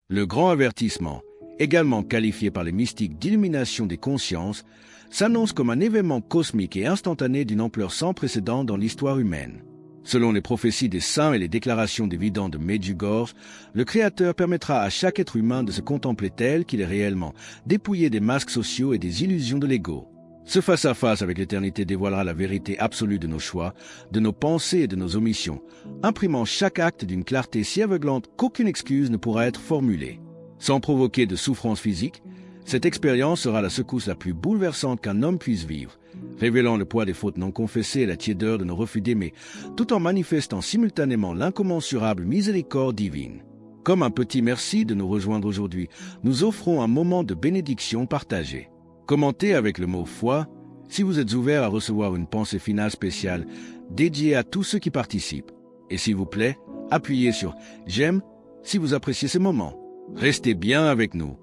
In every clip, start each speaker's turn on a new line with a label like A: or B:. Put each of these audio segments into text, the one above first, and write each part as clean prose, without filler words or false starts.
A: Le grand avertissement, également qualifié par les mystiques d'illumination des consciences, s'annonce comme un événement cosmique et instantané d'une ampleur sans précédent dans l'histoire humaine. Selon les prophéties des saints et les déclarations des vidants de Medjugorje, le Créateur permettra à chaque être humain de se contempler tel qu'il est réellement, dépouillé des masques sociaux et des illusions de l'ego. Ce face-à-face avec l'éternité dévoilera la vérité absolue de nos choix, de nos pensées et de nos omissions, imprimant chaque acte d'une clarté si aveuglante qu'aucune excuse ne pourra être formulée. Sans provoquer de souffrance physique, cette expérience sera la secousse la plus bouleversante qu'un homme puisse vivre, révélant le poids des fautes non confessées et la tiédeur de nos refus d'aimer, tout en manifestant simultanément l'incommensurable miséricorde divine. Comme un petit merci de nous rejoindre aujourd'hui, nous offrons un moment de bénédiction partagée. Commentez avec le mot « foi » si vous êtes ouvert à recevoir une pensée finale spéciale dédiée à tous ceux qui participent. Et s'il vous plaît, appuyez sur « j'aime » si vous appréciez ce moment. Restez bien avec nous,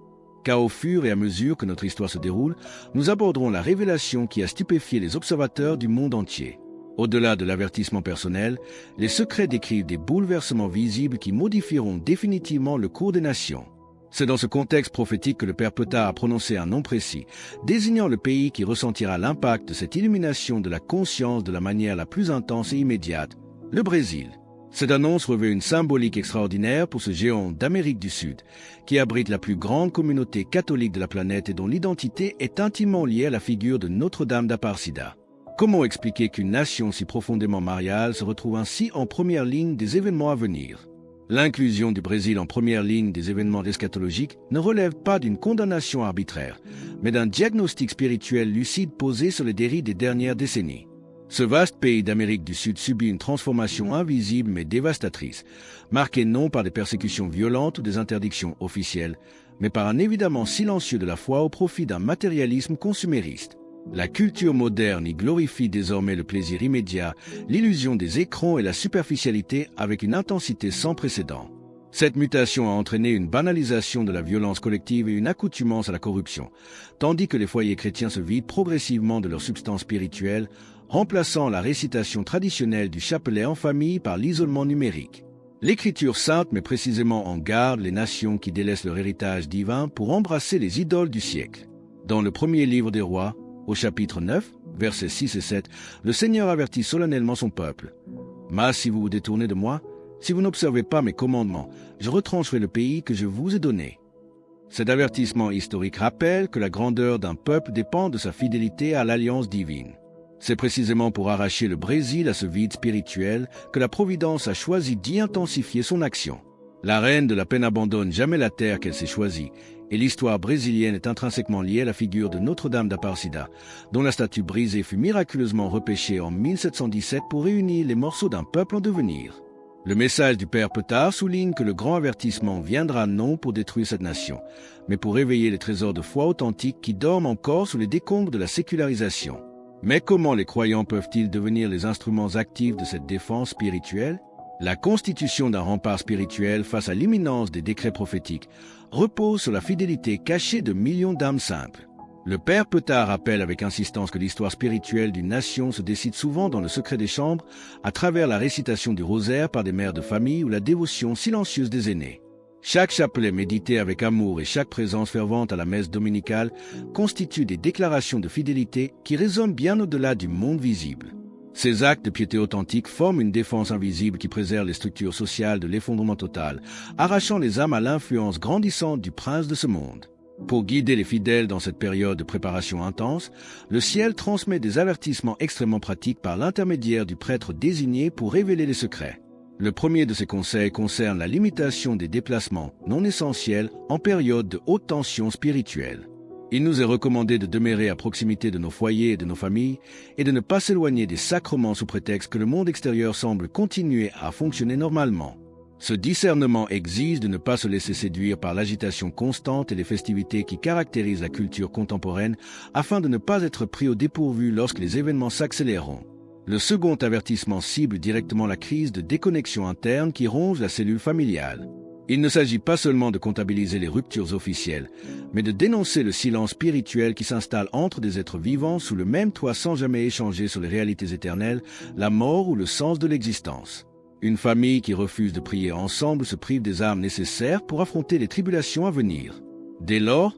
A: car au fur et à mesure que notre histoire se déroule, nous aborderons la révélation qui a stupéfié les observateurs du monde entier. Au-delà de l'avertissement personnel, les secrets décrivent des bouleversements visibles qui modifieront définitivement le cours des nations. C'est dans ce contexte prophétique que le Père Ptah a prononcé un nom précis, désignant le pays qui ressentira l'impact de cette illumination de la conscience de la manière la plus intense et immédiate, le Brésil. Cette annonce revêt une symbolique extraordinaire pour ce géant d'Amérique du Sud, qui abrite la plus grande communauté catholique de la planète et dont l'identité est intimement liée à la figure de Notre-Dame d'Aparcida. Comment expliquer qu'une nation si profondément mariale se retrouve ainsi en première ligne des événements à venir? L'inclusion du Brésil en première ligne des événements eschatologiques ne relève pas d'une condamnation arbitraire, mais d'un diagnostic spirituel lucide posé sur les dérives des dernières décennies. Ce vaste pays d'Amérique du Sud subit une transformation invisible mais dévastatrice, marquée non par des persécutions violentes ou des interdictions officielles, mais par un évidemment silencieux de la foi au profit d'un matérialisme consumériste. La culture moderne y glorifie désormais le plaisir immédiat, l'illusion des écrans et la superficialité avec une intensité sans précédent. Cette mutation a entraîné une banalisation de la violence collective et une accoutumance à la corruption, tandis que les foyers chrétiens se vident progressivement de leur substance spirituelle, remplaçant la récitation traditionnelle du chapelet en famille par l'isolement numérique. L'Écriture sainte met précisément en garde les nations qui délaissent leur héritage divin pour embrasser les idoles du siècle. Dans le premier livre des rois, au chapitre 9, versets 6 et 7, le Seigneur avertit solennellement son peuple. « Mas si vous vous détournez de moi, si vous n'observez pas mes commandements, je retrancherai le pays que je vous ai donné. » Cet avertissement historique rappelle que la grandeur d'un peuple dépend de sa fidélité à l'alliance divine. C'est précisément pour arracher le Brésil à ce vide spirituel que la Providence a choisi d'y intensifier son action. La reine de la paix n'abandonne jamais la terre qu'elle s'est choisie, et l'histoire brésilienne est intrinsèquement liée à la figure de Notre-Dame d'Aparcida, dont la statue brisée fut miraculeusement repêchée en 1717 pour réunir les morceaux d'un peuple en devenir. Le message du Père Ptah souligne que le grand avertissement viendra non pour détruire cette nation, mais pour réveiller les trésors de foi authentiques qui dorment encore sous les décombres de la sécularisation. Mais comment les croyants peuvent-ils devenir les instruments actifs de cette défense spirituelle? La constitution d'un rempart spirituel face à l'imminence des décrets prophétiques repose sur la fidélité cachée de millions d'âmes simples. Le Père Ptah rappelle avec insistance que l'histoire spirituelle d'une nation se décide souvent dans le secret des chambres à travers la récitation du rosaire par des mères de famille ou la dévotion silencieuse des aînés. Chaque chapelet médité avec amour et chaque présence fervente à la messe dominicale constituent des déclarations de fidélité qui résonnent bien au-delà du monde visible. Ces actes de piété authentique forment une défense invisible qui préserve les structures sociales de l'effondrement total, arrachant les âmes à l'influence grandissante du prince de ce monde. Pour guider les fidèles dans cette période de préparation intense, le ciel transmet des avertissements extrêmement pratiques par l'intermédiaire du prêtre désigné pour révéler les secrets. Le premier de ces conseils concerne la limitation des déplacements non essentiels en période de haute tension spirituelle. Il nous est recommandé de demeurer à proximité de nos foyers et de nos familles et de ne pas s'éloigner des sacrements sous prétexte que le monde extérieur semble continuer à fonctionner normalement. Ce discernement exige de ne pas se laisser séduire par l'agitation constante et les festivités qui caractérisent la culture contemporaine afin de ne pas être pris au dépourvu lorsque les événements s'accéléreront. Le second avertissement cible directement la crise de déconnexion interne qui ronge la cellule familiale. Il ne s'agit pas seulement de comptabiliser les ruptures officielles, mais de dénoncer le silence spirituel qui s'installe entre des êtres vivants sous le même toit sans jamais échanger sur les réalités éternelles, la mort ou le sens de l'existence. Une famille qui refuse de prier ensemble se prive des armes nécessaires pour affronter les tribulations à venir. Dès lors,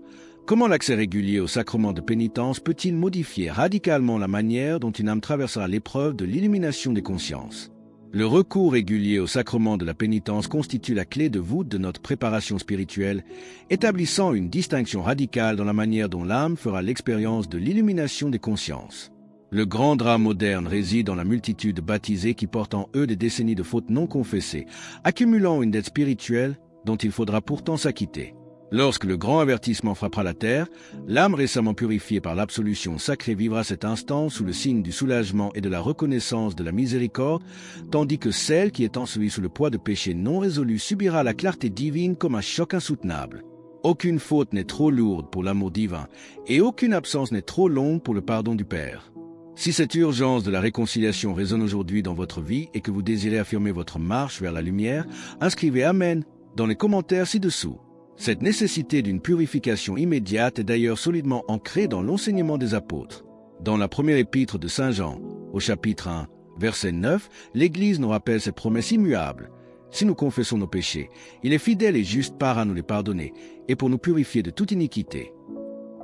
A: comment l'accès régulier au sacrement de pénitence peut-il modifier radicalement la manière dont une âme traversera l'épreuve de l'illumination des consciences? Le recours régulier au sacrement de la pénitence constitue la clé de voûte de notre préparation spirituelle, établissant une distinction radicale dans la manière dont l'âme fera l'expérience de l'illumination des consciences. Le grand drame moderne réside dans la multitude de baptisés qui portent en eux des décennies de fautes non confessées, accumulant une dette spirituelle dont il faudra pourtant s'acquitter. Lorsque le grand avertissement frappera la terre, l'âme récemment purifiée par l'absolution sacrée vivra cet instant sous le signe du soulagement et de la reconnaissance de la miséricorde, tandis que celle qui est ensevelie sous le poids de péchés non résolus subira la clarté divine comme un choc insoutenable. Aucune faute n'est trop lourde pour l'amour divin, et aucune absence n'est trop longue pour le pardon du Père. Si cette urgence de la réconciliation résonne aujourd'hui dans votre vie et que vous désirez affirmer votre marche vers la lumière, inscrivez Amen dans les commentaires ci-dessous. Cette nécessité d'une purification immédiate est d'ailleurs solidement ancrée dans l'enseignement des apôtres. Dans la première épître de Saint Jean, au chapitre 1, verset 9, l'Église nous rappelle cette promesse immuable. Si nous confessons nos péchés, il est fidèle et juste à nous les pardonner et pour nous purifier de toute iniquité.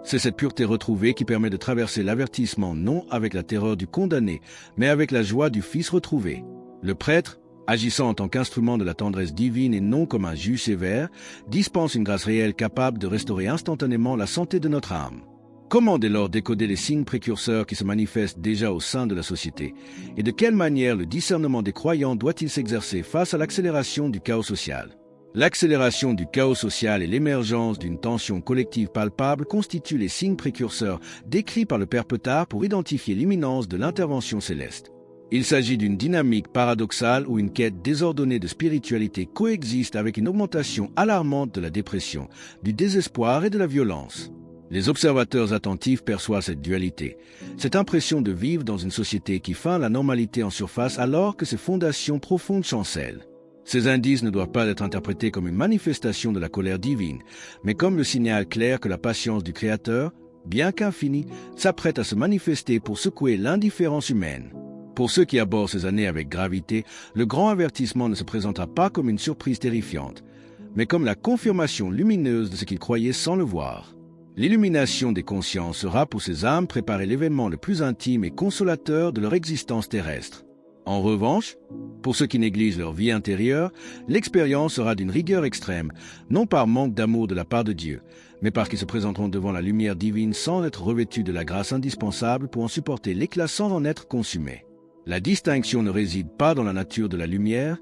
A: C'est cette pureté retrouvée qui permet de traverser l'avertissement non avec la terreur du condamné, mais avec la joie du Fils retrouvé. Le prêtre, agissant en tant qu'instrument de la tendresse divine et non comme un juge sévère, dispense une grâce réelle capable de restaurer instantanément la santé de notre âme. Comment dès lors décoder les signes précurseurs qui se manifestent déjà au sein de la société? Et de quelle manière le discernement des croyants doit-il s'exercer face à l'accélération du chaos social? L'accélération du chaos social et l'émergence d'une tension collective palpable constituent les signes précurseurs décrits par le Père Petard pour identifier l'imminence de l'intervention céleste. Il s'agit d'une dynamique paradoxale où une quête désordonnée de spiritualité coexiste avec une augmentation alarmante de la dépression, du désespoir et de la violence. Les observateurs attentifs perçoivent cette dualité, cette impression de vivre dans une société qui feint la normalité en surface alors que ses fondations profondes chancellent. Ces indices ne doivent pas être interprétés comme une manifestation de la colère divine, mais comme le signal clair que la patience du Créateur, bien qu'infinie, s'apprête à se manifester pour secouer l'indifférence humaine. Pour ceux qui abordent ces années avec gravité, le grand avertissement ne se présentera pas comme une surprise terrifiante, mais comme la confirmation lumineuse de ce qu'ils croyaient sans le voir. L'illumination des consciences sera pour ces âmes préparer l'événement le plus intime et consolateur de leur existence terrestre. En revanche, pour ceux qui négligent leur vie intérieure, l'expérience sera d'une rigueur extrême, non par manque d'amour de la part de Dieu, mais parce qu'ils se présenteront devant la lumière divine sans être revêtus de la grâce indispensable pour en supporter l'éclat sans en être consumés. La distinction ne réside pas dans la nature de la lumière,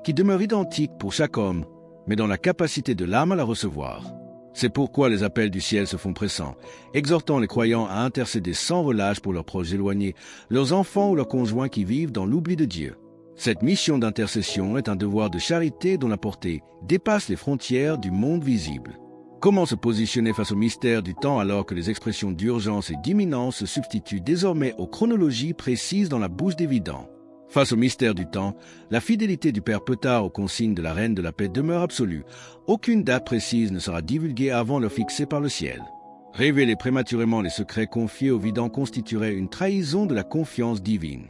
A: qui demeure identique pour chaque homme, mais dans la capacité de l'âme à la recevoir. C'est pourquoi les appels du ciel se font pressants, exhortant les croyants à intercéder sans relâche pour leurs proches éloignés, leurs enfants ou leurs conjoints qui vivent dans l'oubli de Dieu. Cette mission d'intercession est un devoir de charité dont la portée dépasse les frontières du monde visible. Comment se positionner face au mystère du temps alors que les expressions d'urgence et d'imminence se substituent désormais aux chronologies précises dans la bouche des vidants? Face au mystère du temps, la fidélité du Père Petard aux consignes de la Reine de la Paix demeure absolue. Aucune date précise ne sera divulguée avant l'heure fixée par le ciel. Révéler prématurément les secrets confiés aux vidants constituerait une trahison de la confiance divine.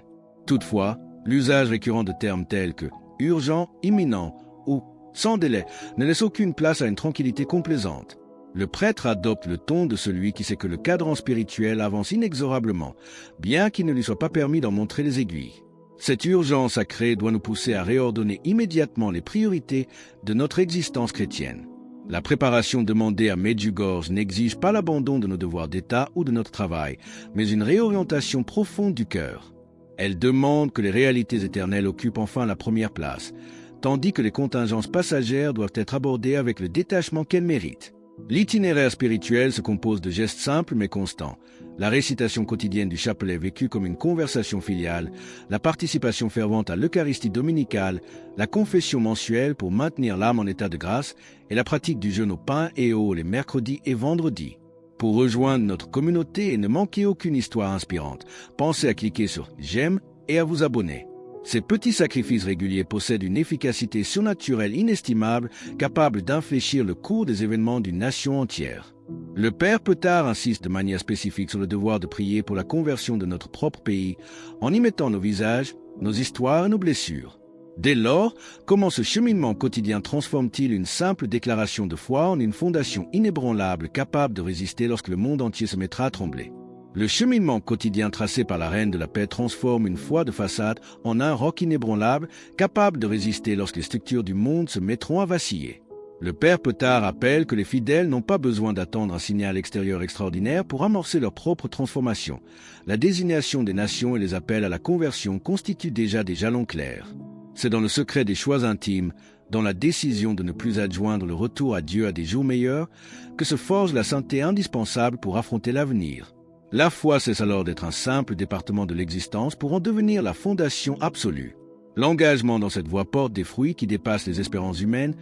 A: Toutefois, l'usage récurrent de termes tels que « urgent »,« imminent » ou « sans délai » ne laisse aucune place à une tranquillité complaisante. Le prêtre adopte le ton de celui qui sait que le cadran spirituel avance inexorablement, bien qu'il ne lui soit pas permis d'en montrer les aiguilles. Cette urgence sacrée doit nous pousser à réordonner immédiatement les priorités de notre existence chrétienne. La préparation demandée à Medjugorje n'exige pas l'abandon de nos devoirs d'État ou de notre travail, mais une réorientation profonde du cœur. Elle demande que les réalités éternelles occupent enfin la première place, tandis que les contingences passagères doivent être abordées avec le détachement qu'elles méritent. L'itinéraire spirituel se compose de gestes simples mais constants. La récitation quotidienne du chapelet vécue comme une conversation filiale, la participation fervente à l'Eucharistie dominicale, la confession mensuelle pour maintenir l'âme en état de grâce et la pratique du jeûne au pain et eau les mercredis et vendredis. Pour rejoindre notre communauté et ne manquer aucune histoire inspirante, pensez à cliquer sur « J'aime » et à vous abonner. Ces petits sacrifices réguliers possèdent une efficacité surnaturelle inestimable, capable d'infléchir le cours des événements d'une nation entière. Le Père Petard insiste de manière spécifique sur le devoir de prier pour la conversion de notre propre pays, en y mettant nos visages, nos histoires et nos blessures. Dès lors, comment ce cheminement quotidien transforme-t-il une simple déclaration de foi en une fondation inébranlable capable de résister lorsque le monde entier se mettra à trembler? Le cheminement quotidien tracé par la Reine de la Paix transforme une foi de façade en un roc inébranlable capable de résister lorsque les structures du monde se mettront à vaciller. Le Père Petard rappelle que les fidèles n'ont pas besoin d'attendre un signal extérieur extraordinaire pour amorcer leur propre transformation. La désignation des nations et les appels à la conversion constituent déjà des jalons clairs. C'est dans le secret des choix intimes, dans la décision de ne plus adjoindre le retour à Dieu à des jours meilleurs, que se forge la sainteté indispensable pour affronter l'avenir. La foi cesse alors d'être un simple département de l'existence pour en devenir la fondation absolue. L'engagement dans cette voie porte des fruits qui dépassent les espérances humaines,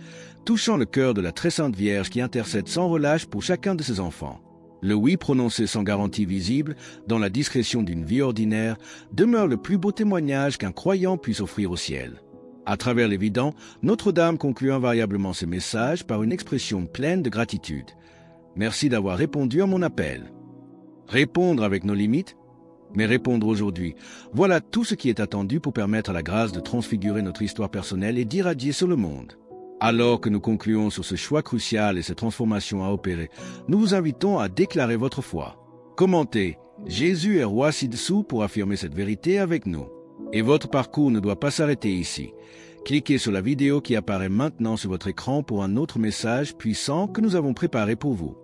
A: touchant le cœur de la très sainte Vierge qui intercède sans relâche pour chacun de ses enfants. Le oui prononcé sans garantie visible, dans la discrétion d'une vie ordinaire, demeure le plus beau témoignage qu'un croyant puisse offrir au ciel. À travers l'évident, Notre-Dame conclut invariablement ses messages par une expression pleine de gratitude. Merci d'avoir répondu à mon appel. Répondre avec nos limites, mais répondre aujourd'hui. Voilà tout ce qui est attendu pour permettre à la grâce de transfigurer notre histoire personnelle et d'irradier sur le monde. Alors que nous concluons sur ce choix crucial et cette transformation à opérer, nous vous invitons à déclarer votre foi. Commentez « Jésus est roi ci-dessous » pour affirmer cette vérité avec nous. Et votre parcours ne doit pas s'arrêter ici. Cliquez sur la vidéo qui apparaît maintenant sur votre écran pour un autre message puissant que nous avons préparé pour vous.